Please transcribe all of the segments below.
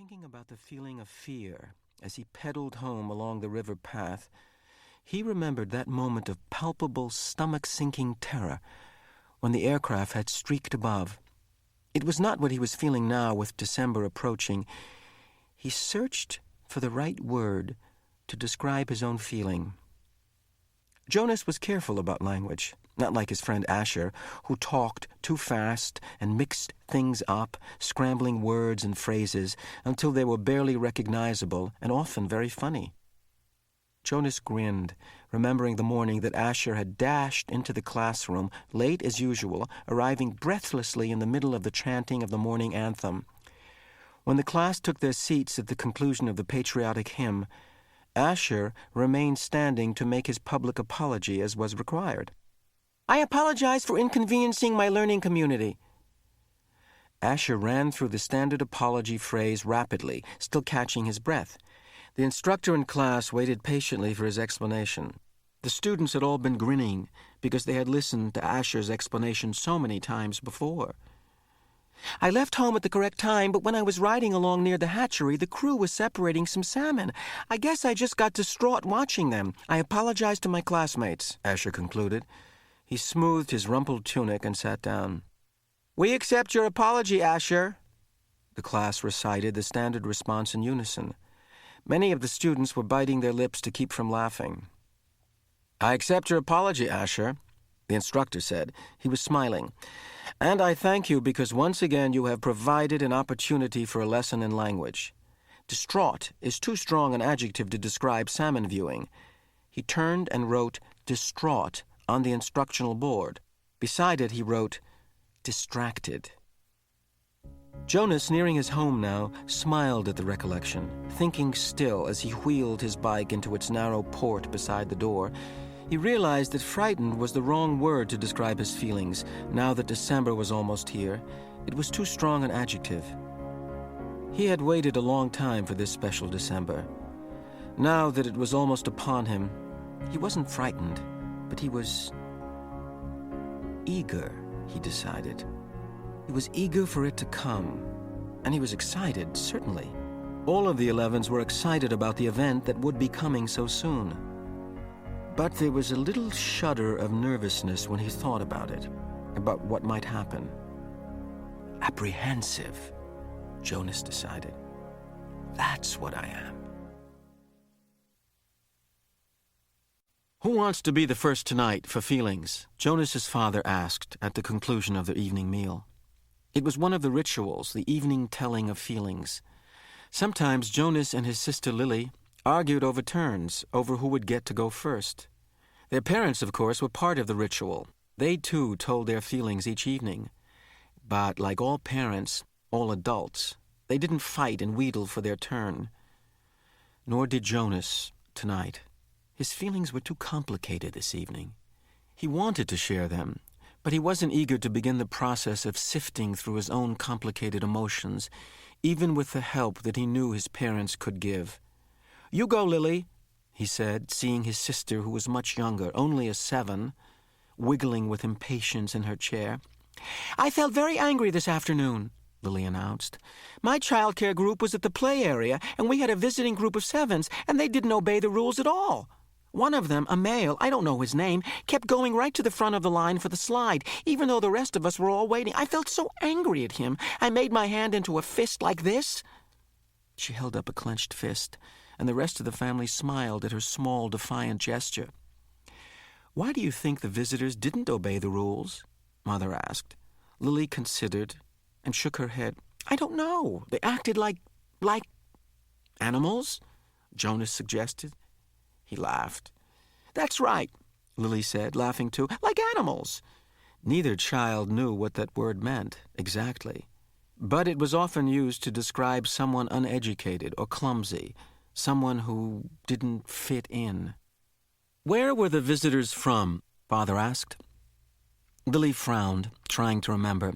Thinking about the feeling of fear as he pedaled home along the river path, he remembered that moment of palpable, stomach-sinking terror when the aircraft had streaked above. It was not what he was feeling now with December approaching. He searched for the right word to describe his own feeling. Jonas was careful about language, not like his friend Asher, who talked too fast and mixed things up, scrambling words and phrases until they were barely recognizable and often very funny. Jonas grinned, remembering the morning that Asher had dashed into the classroom, late as usual, arriving breathlessly in the middle of the chanting of the morning anthem. When the class took their seats at the conclusion of the patriotic hymn, Asher remained standing to make his public apology as was required. "I apologize for inconveniencing my learning community." Asher ran through the standard apology phrase rapidly, still catching his breath. The instructor in class waited patiently for his explanation. The students had all been grinning because they had listened to Asher's explanation so many times before. "I left home at the correct time, but when I was riding along near the hatchery, the crew was separating some salmon. I guess I just got distraught watching them. I apologize to my classmates," Asher concluded. He smoothed his rumpled tunic and sat down. "We accept your apology, Asher." The class recited the standard response in unison. Many of the students were biting their lips to keep from laughing. "I accept your apology, Asher," the instructor said. He was smiling. "And I thank you because once again you have provided an opportunity for a lesson in language. Distraught is too strong an adjective to describe salmon viewing." He turned and wrote "distraught" on the instructional board. Beside it he wrote "distracted." Jonas, nearing his home now, smiled at the recollection, thinking still as he wheeled his bike into its narrow port beside the door. He realized that frightened was the wrong word to describe his feelings, now that December was almost here. It was too strong an adjective. He had waited a long time for this special December. Now that it was almost upon him, he wasn't frightened, but he was eager, he decided. He was eager for it to come, and he was excited, certainly. All of the 11s were excited about the event that would be coming so soon. But there was a little shudder of nervousness when he thought about it, about what might happen. Apprehensive, Jonas decided. That's what I am. "Who wants to be the first tonight for feelings?" Jonas's father asked at the conclusion of their evening meal. It was one of the rituals, the evening telling of feelings. Sometimes Jonas and his sister Lily argued over turns, over who would get to go first. Their parents, of course, were part of the ritual. They, too, told their feelings each evening. But like all parents, all adults, they didn't fight and wheedle for their turn. Nor did Jonas tonight. His feelings were too complicated this evening. He wanted to share them, but he wasn't eager to begin the process of sifting through his own complicated emotions, even with the help that he knew his parents could give. "You go, Lily," he said, seeing his sister, who was much younger, only a 7, wiggling with impatience in her chair. "I felt very angry this afternoon," Lily announced. "My childcare group was at the play area, and we had a visiting group of 7s, and they didn't obey the rules at all. One of them, a male, I don't know his name, kept going right to the front of the line for the slide, even though the rest of us were all waiting. I felt so angry at him. I made my hand into a fist like this." She held up a clenched fist, and the rest of the family smiled at her small, defiant gesture. "Why do you think the visitors didn't obey the rules?" Mother asked. Lily considered and shook her head. "I don't know. They acted like animals," Jonas suggested. He laughed. "That's right," Lily said, laughing too. "Like animals." Neither child knew what that word meant exactly, but it was often used to describe someone uneducated or clumsy, someone who didn't fit in. "Where were the visitors from?" Father asked. Lily frowned, trying to remember.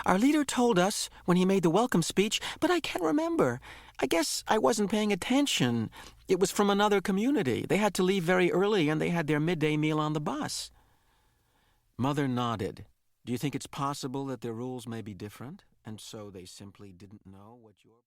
"Our leader told us when he made the welcome speech, but I can't remember. I guess I wasn't paying attention. It was from another community. They had to leave very early, and they had their midday meal on the bus." Mother nodded. "Do you think it's possible that their rules may be different, and so they simply didn't know what your..."